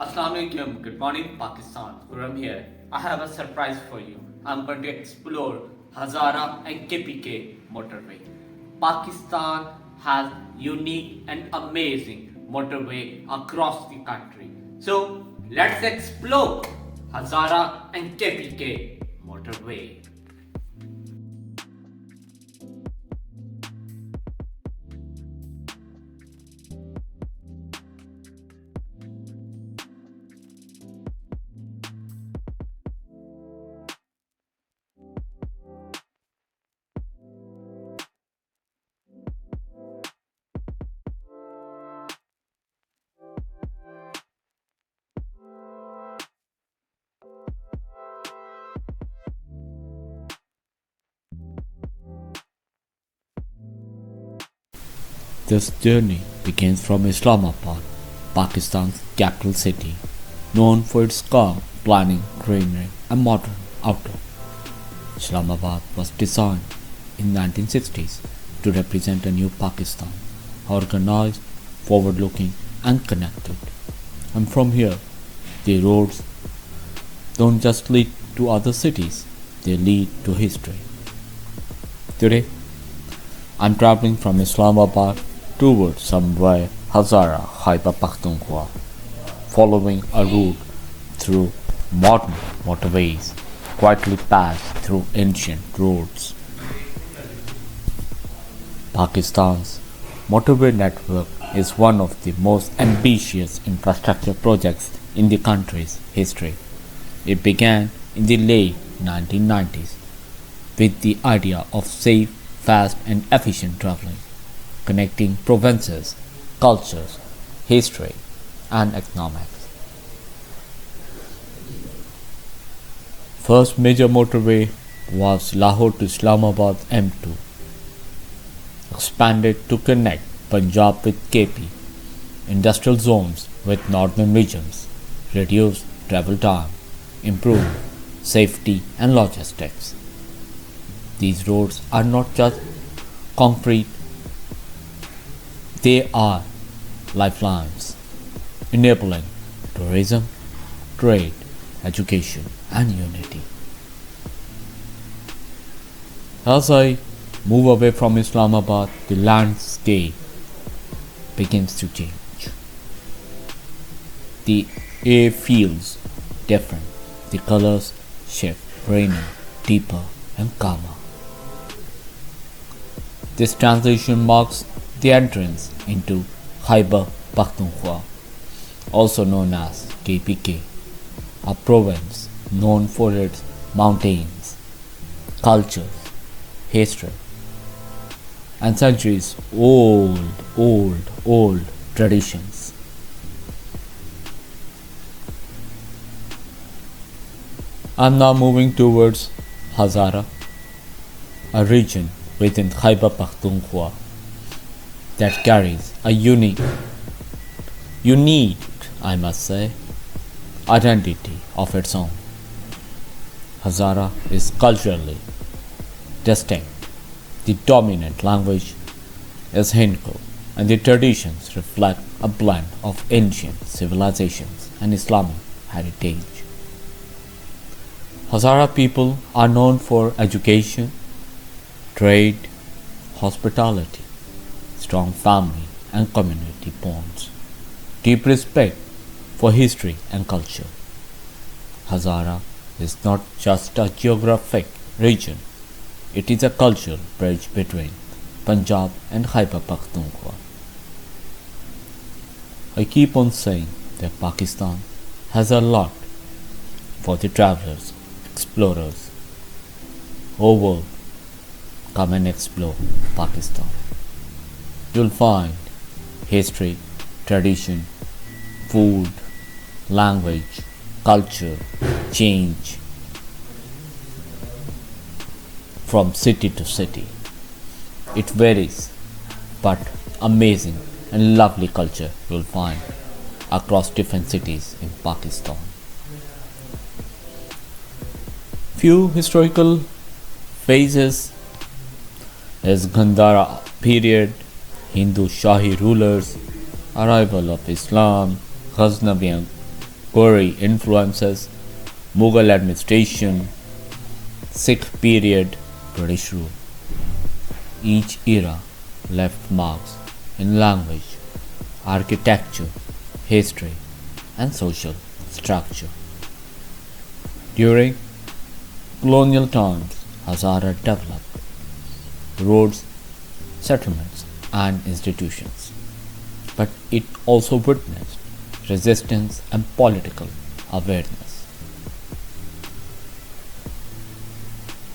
Assalamualaikum, good morning Pakistan. From here, I have a surprise for you. I'm going to explore Hazara and KPK motorway. Pakistan has unique and amazing motorway across the country. So let's explore Hazara and KPK motorway. This journey begins from Islamabad, Pakistan's capital city, known for its calm planning, greenery, and modern outlook. Islamabad was designed in 1960s to represent a new Pakistan, organized, forward-looking, and connected. And from here, the roads don't just lead to other cities; they lead to history. Today, I'm traveling from Islamabad towards somewhere Hazara, Khyber Pakhtunkhwa, following a route through modern motorways, quietly passed through ancient roads. Pakistan's motorway network is one of the most ambitious infrastructure projects in the country's history. It began in the late 1990s with the idea of safe, fast, and efficient traveling, connecting provinces, cultures, history, and economics. First major motorway was Lahore to Islamabad M2, expanded to connect Punjab with KP, industrial zones with northern regions, reduced travel time, improved safety and logistics. These roads are not just concrete, they are lifelines, enabling tourism, trade, education, and unity. As I move away from Islamabad, the landscape begins to change. The air feels different, the colors shift, raining deeper and calmer. This transition marks the entrance into Khyber Pakhtunkhwa, also known as KPK, a province known for its mountains, cultures, history, and centuries old traditions. I'm now moving towards Hazara, a region within Khyber Pakhtunkhwa that carries a unique, I must say, identity of its own. Hazara is culturally distinct. The dominant language is Hindi, and the traditions reflect a blend of ancient civilizations and Islamic heritage. Hazara people are known for education, trade, hospitality, strong family and community bonds, deep respect for history and culture. Hazara is not just a geographic region, it is a cultural bridge between Punjab and Khyber Pakhtunkhwa. I keep on saying that Pakistan has a lot for the travelers, explorers. Oh world, come and explore Pakistan. You'll find history, tradition, food, language, culture, change from city to city. It varies, but amazing and lovely culture you'll find across different cities in Pakistan. Few historical phases is Gandhara period, Hindu Shahi rulers, arrival of Islam, Ghaznavian Gori influences, Mughal administration, Sikh period, British rule. Each era left marks in language, architecture, history, and social structure. During colonial times, Hazara developed roads, settlements, and institutions, but it also witnessed resistance and political awareness.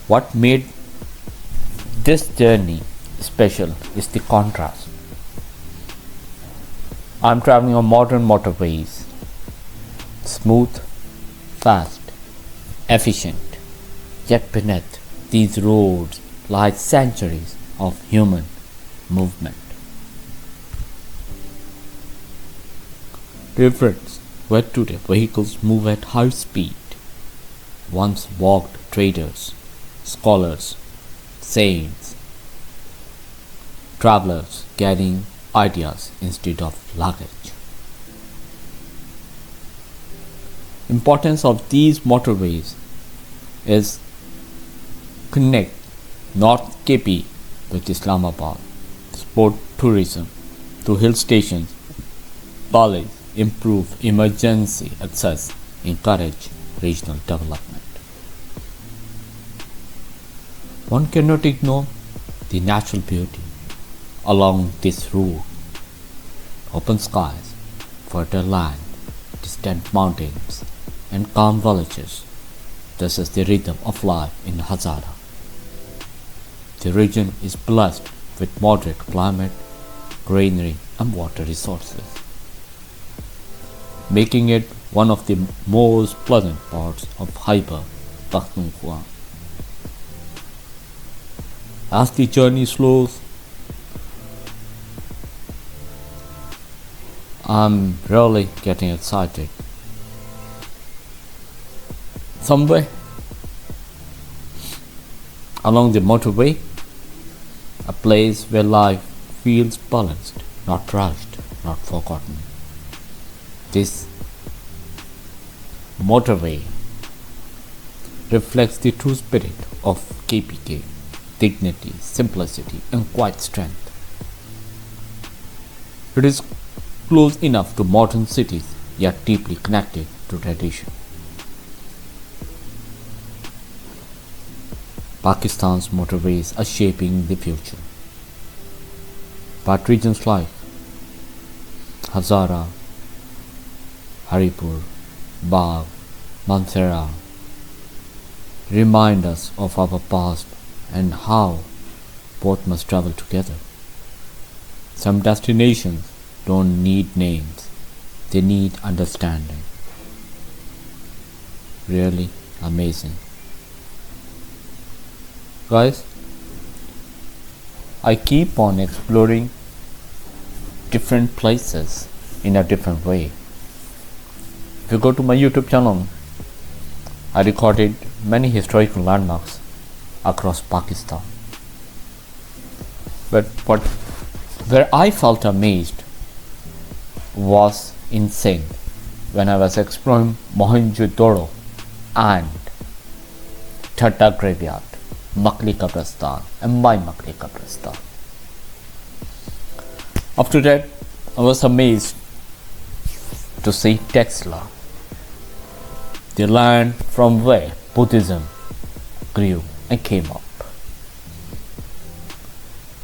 What made this journey special is the contrast. I'm traveling on modern motorways, smooth, fast, efficient, yet beneath these roads lie centuries of human movement. Difference where today vehicles move at high speed. Once walked traders, scholars, saints, travelers carrying ideas instead of luggage. Importance of these motorways is connect North KP with Islamabad, sport tourism to hill stations, college, improve emergency access, encourage regional development. One cannot ignore the natural beauty along this route. Open skies, fertile land, distant mountains, and calm villages. This is the rhythm of life in Hazara. The region is blessed with moderate climate, greenery, and water resources, making it one of the most pleasant parts of Khyber Pakhtunkhwa. As the journey slows, I'm really getting excited. Somewhere along the motorway, a place where life feels balanced, not rushed, not forgotten. This motorway reflects the true spirit of KPK: dignity, simplicity, and quiet strength. It is close enough to modern cities, yet deeply connected to tradition. Pakistan's motorways are shaping the future, but regions like Hazara, Haripur, Bagh, Mansehra remind us of our past and how both must travel together. Some destinations don't need names, they need understanding. Really amazing. Guys, I keep on exploring different places in a different way. If you go to my YouTube channel, I recorded many historical landmarks across Pakistan. But where I felt amazed was in Sindh when I was exploring Mohenjo-daro and Thatta graveyard, Makli Kabristan and my Makli Kabristan. After that, I was amazed to see Texla, the land from where Buddhism grew and came up.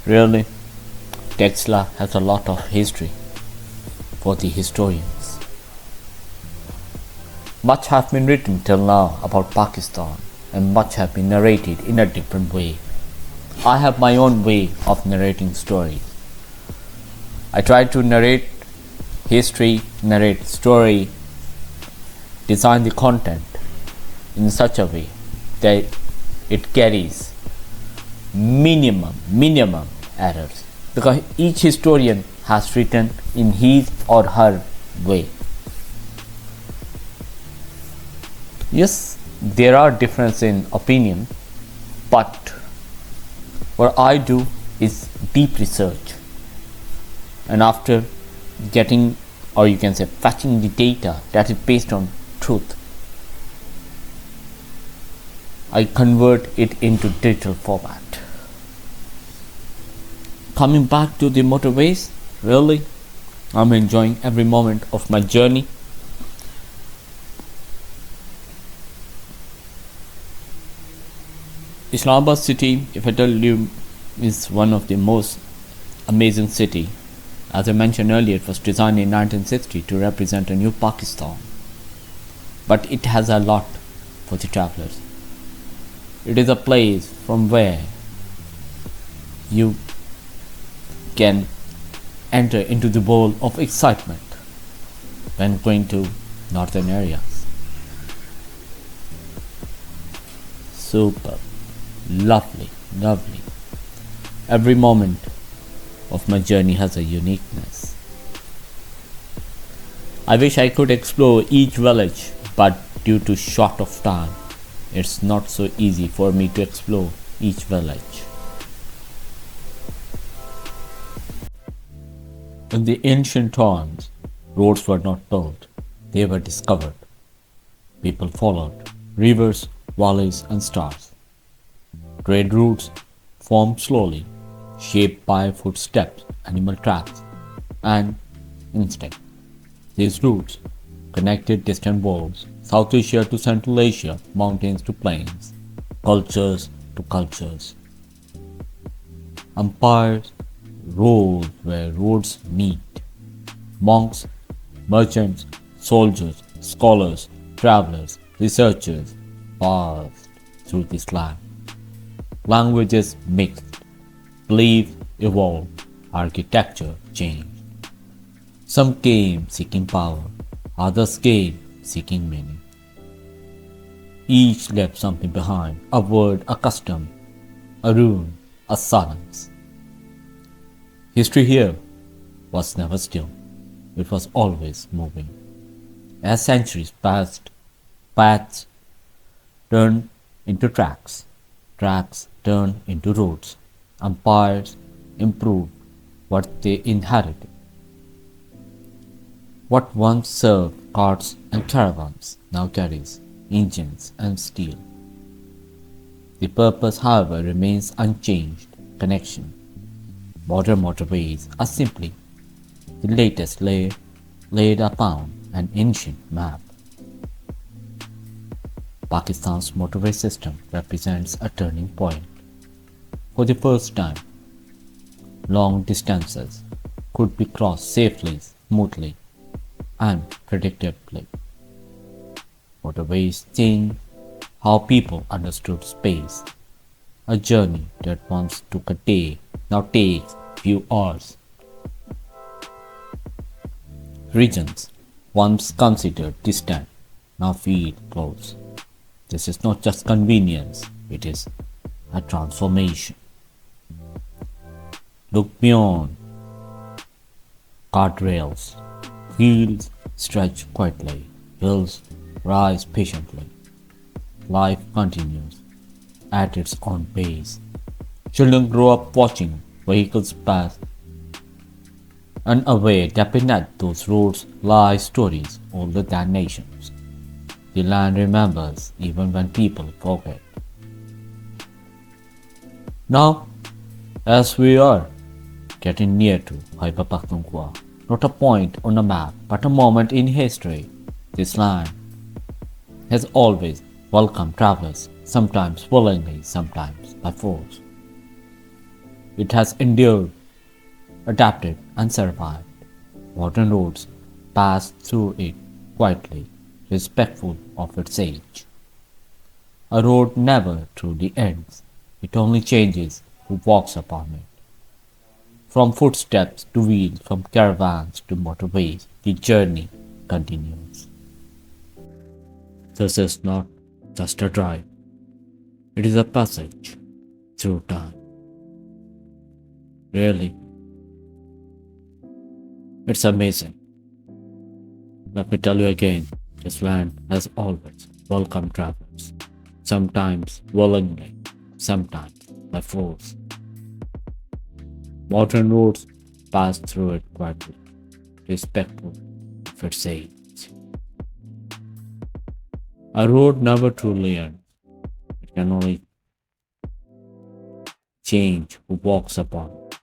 Really, Texla has a lot of history for the historians. Much have been written till now about Pakistan and much have been narrated in a different way. I have my own way of narrating stories. I try to narrate history, narrate story, design the content in such a way that it carries minimum errors, because each historian has written in his or her way. Yes, there are differences in opinion, but what I do is deep research, and after getting or you can say fetching the data that is based on truth. I convert it into digital format. Coming back to the motorways, really, I'm enjoying every moment of my journey. Islamabad city, if I tell you, is one of the most amazing city. As I mentioned earlier, it was designed in 1960 to represent a new Pakistan. But it has a lot for the travelers. It is a place from where you can enter into the world of excitement when going to northern areas. Super, lovely, lovely. Every moment of my journey has a uniqueness. I wish I could explore each village, but due to short of time, it's not so easy for me to explore each village. In the ancient times, roads were not built, they were discovered. People followed rivers, valleys, and stars. Trade routes formed slowly, shaped by footsteps, animal tracks, and instinct. These routes connected distant worlds, South Asia to Central Asia, mountains to plains, cultures to cultures. Empires rose where roads meet. Monks, merchants, soldiers, scholars, travelers, researchers passed through this land. Languages mixed, beliefs evolved, architecture changed. Some came seeking power, others came seeking meaning. Each left something behind, a word, a custom, a rune, a silence. History here was never still, it was always moving. As centuries passed, paths turned into tracks, tracks turned into roads, empires improved what they inherited. What once served carts and caravans now carries engines and steel. The purpose, however, remains unchanged: connection. Modern motorways are simply the latest layer laid upon an ancient map. Pakistan's motorway system represents a turning point. For the first time, long distances could be crossed safely, smoothly, and predictably. Motorways changed how people understood space. A journey that once took a day now takes few hours. Regions once considered distant now feel close. This is not just convenience, it is a transformation. Look beyond guardrails. Fields stretch quietly, hills rise patiently. Life continues at its own pace. Children grow up watching vehicles pass, unaware that beneath those roads lie stories older than nations. The land remembers even when people forget. Now, as we are getting near to Khyber Pakhtunkhwa, not a point on a map, but a moment in history, this land has always welcomed travelers, sometimes willingly, sometimes by force. It has endured, adapted, and survived. Modern roads pass through it quietly, respectful of its age. A road never truly ends, it only changes who walks upon it. From footsteps to wheels, from caravans to motorways, the journey continues. This is not just a drive, it is a passage through time. Really, it's amazing. Let me tell you again, this land has always welcomed travelers, sometimes willingly, sometimes by force. Modern roads pass through it quietly, respectful, of its age. A road never truly ends. It can only change who walks upon it.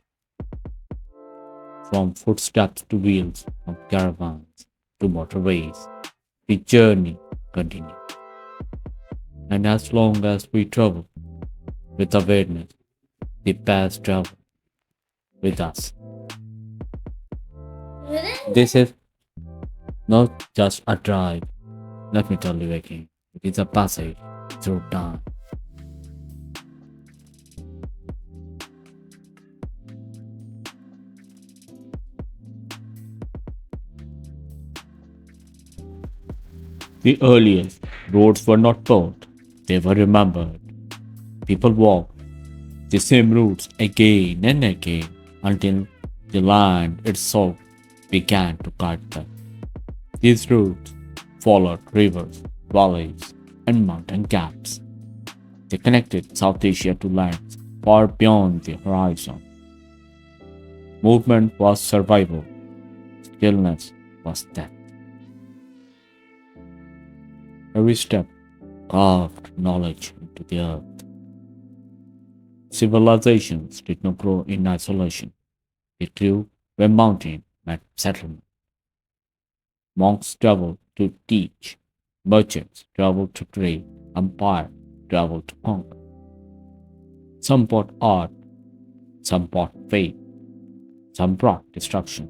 From footsteps to wheels, from caravans to motorways, the journey continues. And as long as we travel with awareness, the past travel with us. This is not just a drive, let me tell you again. It is a passage through time. The earliest roads were not built, they were remembered. People walked the same routes again and again until the land itself began to guide them. These routes followed rivers, valleys, and mountain gaps. They connected South Asia to lands far beyond the horizon. Movement was survival, stillness was death. Every step carved knowledge into the earth. Civilizations did not grow in isolation. They grew where mountain met settlement. Monks traveled to teach, merchants traveled to trade, empire traveled to conquer. Some brought art, some brought faith, some brought destruction,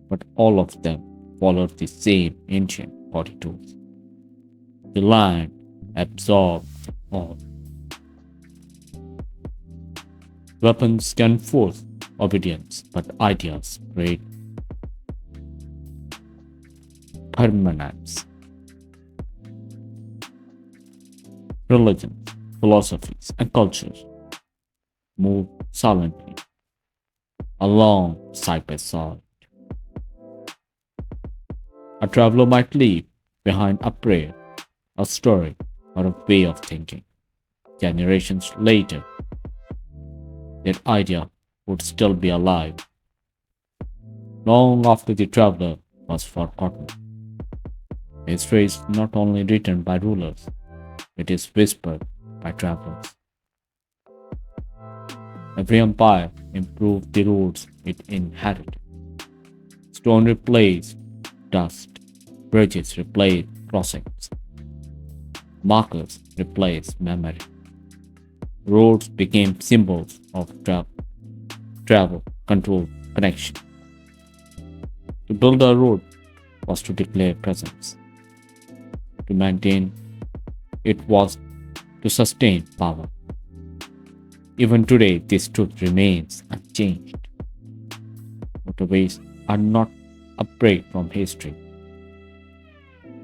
but all of them followed the same ancient fortitude. The land absorbed all. Weapons can force obedience, but ideas create permanence. Religions, philosophies, and cultures move silently along side by side. A traveler might leave behind a prayer, a story, or a way of thinking. Generations later, that idea would still be alive, long after the traveler was forgotten. History is not only written by rulers, it is whispered by travelers. Every empire improved the roads it inherited. Stone replaced dust, bridges replaced crossings, markers replaced memory. Roads became symbols of travel, control, connection. To build a road was to declare presence. To maintain it was to sustain power. Even today, this truth remains unchanged. Motorways are not a break from history.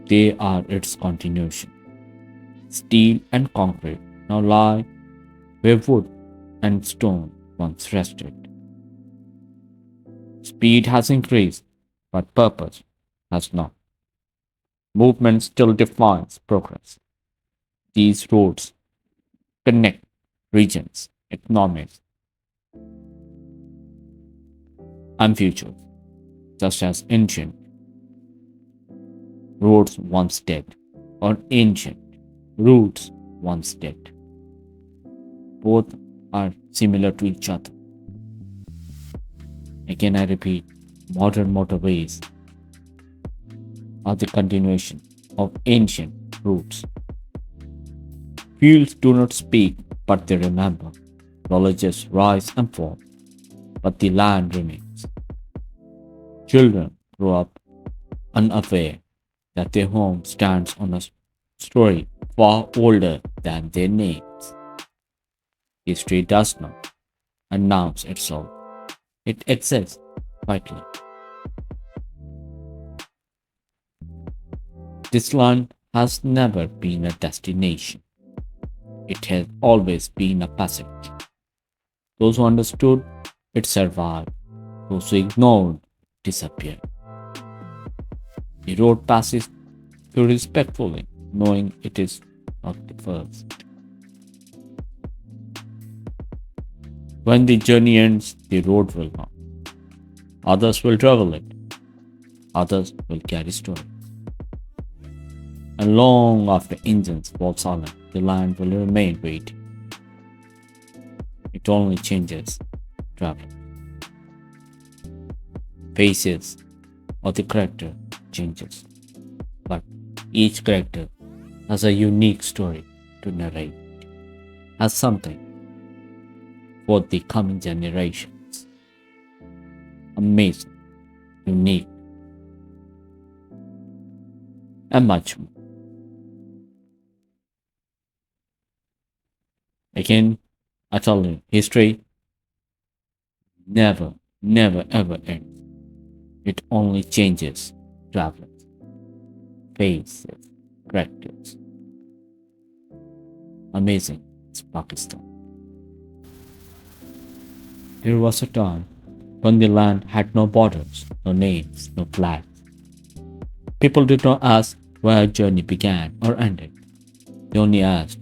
They are its continuation. Steel and concrete now lie where wood and stone once rested. Speed has increased, but purpose has not. Movement still defines progress. These roads connect regions, economies, and futures, just as ancient roads once did, or ancient routes once did. Both are similar to each other. Again, I repeat, modern motorways are the continuation of ancient routes. Fields do not speak, but they remember. Villages rise and fall, but the land remains. Children grow up unaware that their home stands on a story far older than their names. History does not announce itself. It exists quietly. This land has never been a destination. It has always been a passage. Those who understood it survived. Those who ignored disappeared. The road passes through respectfully, knowing it is not the first. When the journey ends, the road will not. Others will travel it. Others will carry stories. And long after engines fall silent, the land will remain waiting. It only changes travel. Faces of the character changes, but each character has a unique story to narrate, has something for the coming generations. Amazing, unique, and much more. Again, I tell you, history never, never ever ends. It only changes travelers, faces, characters. Amazing, it's Pakistan. There was a time when the land had no borders, no names, no flags. People did not ask where a journey began or ended. They only asked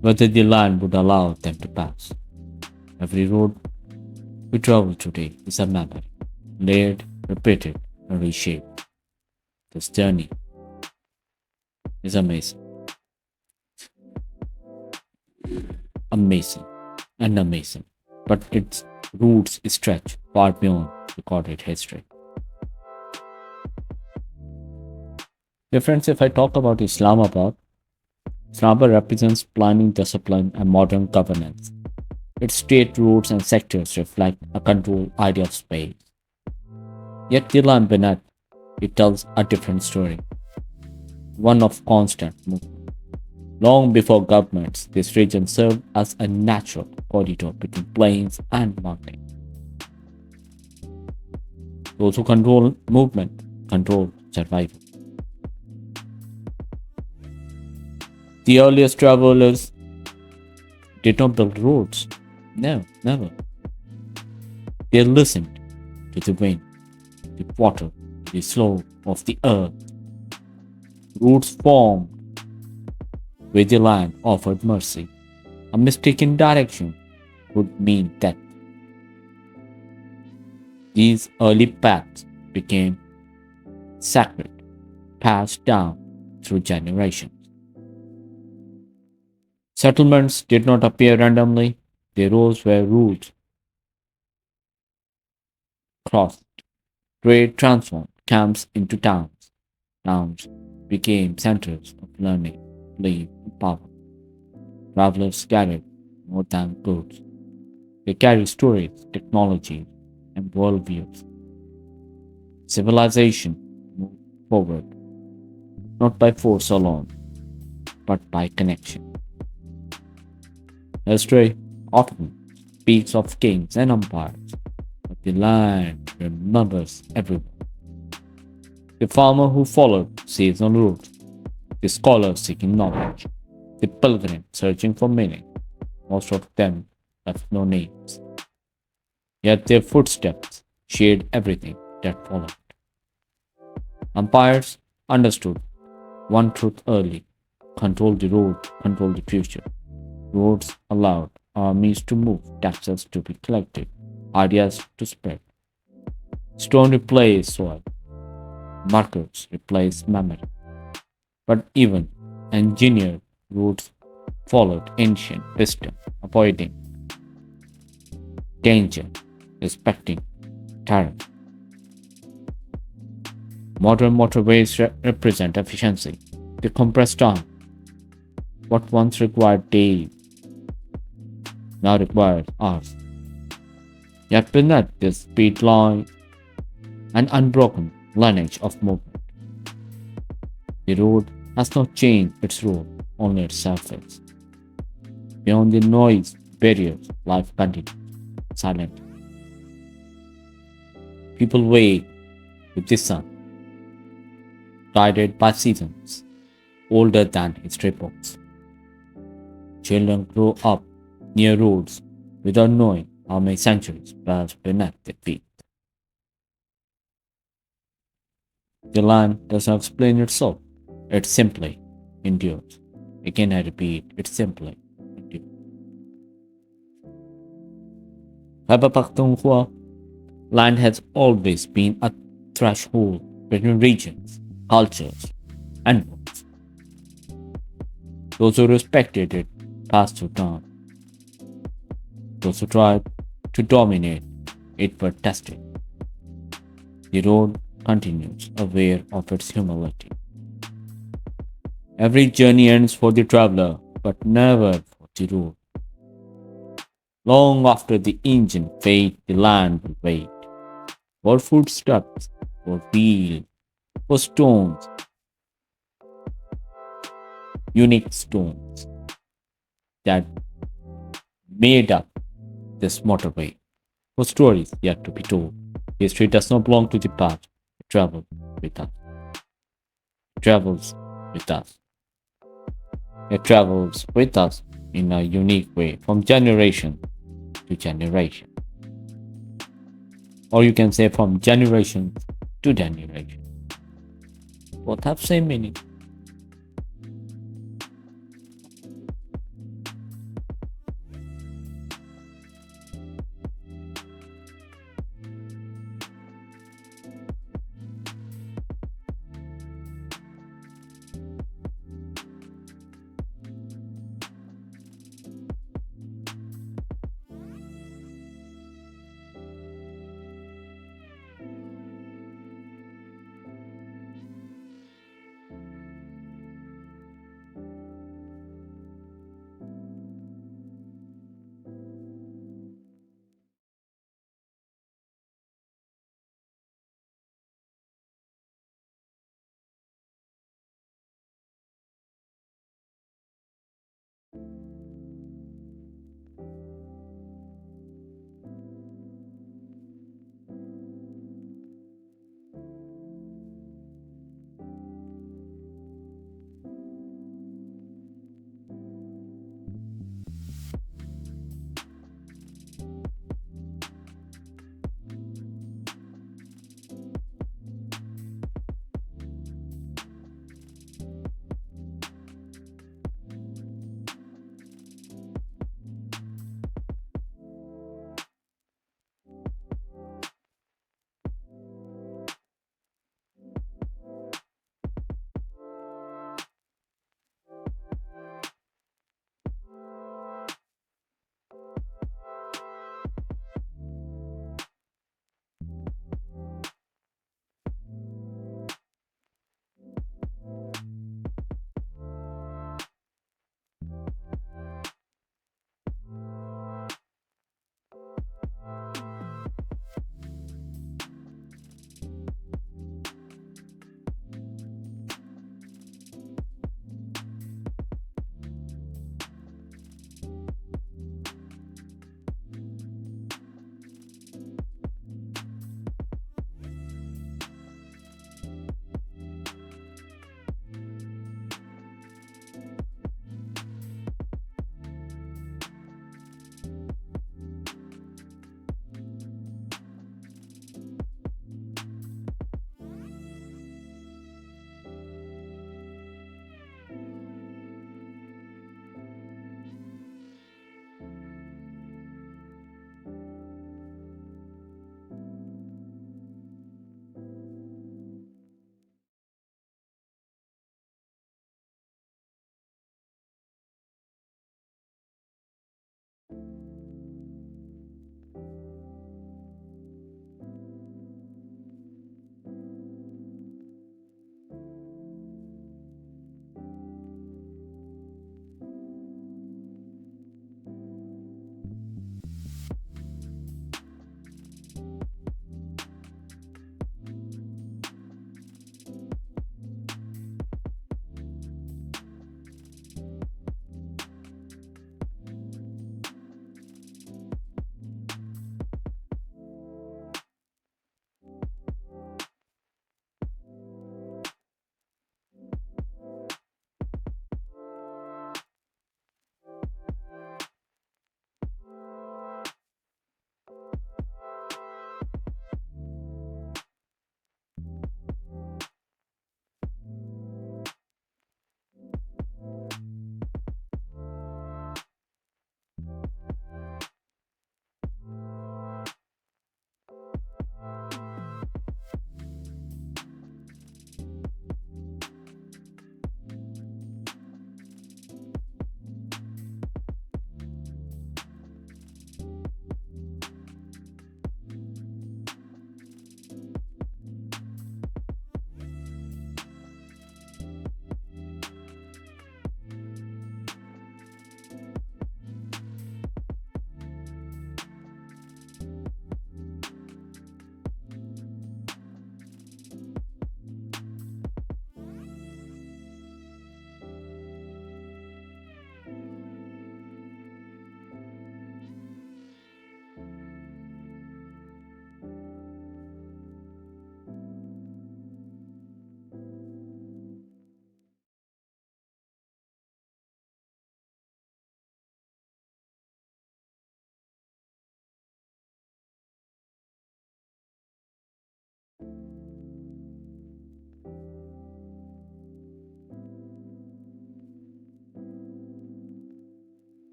whether the land would allow them to pass. Every road we travel today is a memory, layered, repeated, and reshaped. This journey is amazing. Amazing and amazing, but its roots stretch far beyond recorded history. Dear friends, if I talk about Islamabad represents planning, discipline, and modern governance. Its state routes and sectors reflect a controlled idea of space. Yet the land beneath it tells a different story, one of constant movement. Long before governments, this region served as a natural corridor between plains and mountains. Those who control movement control survival. The earliest travelers did not build roads. No, never. They listened to the wind, the water, the slope of the earth. Routes formed where the land offered mercy. A mistaken direction would mean death. These early paths became sacred, passed down through generations. Settlements did not appear randomly, they rose where routes crossed. Trade transformed camps into towns. Towns became centers of learning, belief, and power. Travelers carried more than goods. They carried stories, technology, and worldviews. Civilization moved forward, not by force alone, but by connection. History often speaks of kings and empires, but the land remembers everyone. The farmer who followed seasonal routes, the scholar seeking knowledge, the pilgrim searching for meaning. Most of them left no names. Yet their footsteps shaped everything that followed. Empires understood one truth early: control the road, control the future. Roads allowed armies to move, taxes to be collected, ideas to spread. Stone replaced soil, markers replaced memory. But even engineered routes followed ancient wisdom, avoiding danger, respecting terrain. Modern motorways represent efficiency. They compress time. What once required days now requires hours. Yet beneath this speed line an unbroken lineage of movement. The road has not changed its role, only its surface. Beyond the noise barriers, life continues, silent. People wait with the sun, guided by seasons, older than history books. Children grow up near roads without knowing how many centuries passed beneath their feet. The land does not explain itself, it simply endures. Again, I repeat, it simply endures. Khyber Pakhtunkhwa land has always been a threshold between regions, cultures, and worlds. Those who respected it passed it on. Those who tried to dominate it were tested. The road continues, aware of its humility. Every journey ends for the traveler, but never for the road. Long after the engine fades, the land will wait. For footsteps, for wheels, for stones, unique stones that made up this motorway. For stories yet to be told. History does not belong to the past. It travels with us. It travels with us. It travels with us in a unique way from generation to generation. Or you can say from generation to generation. Both have same meaning.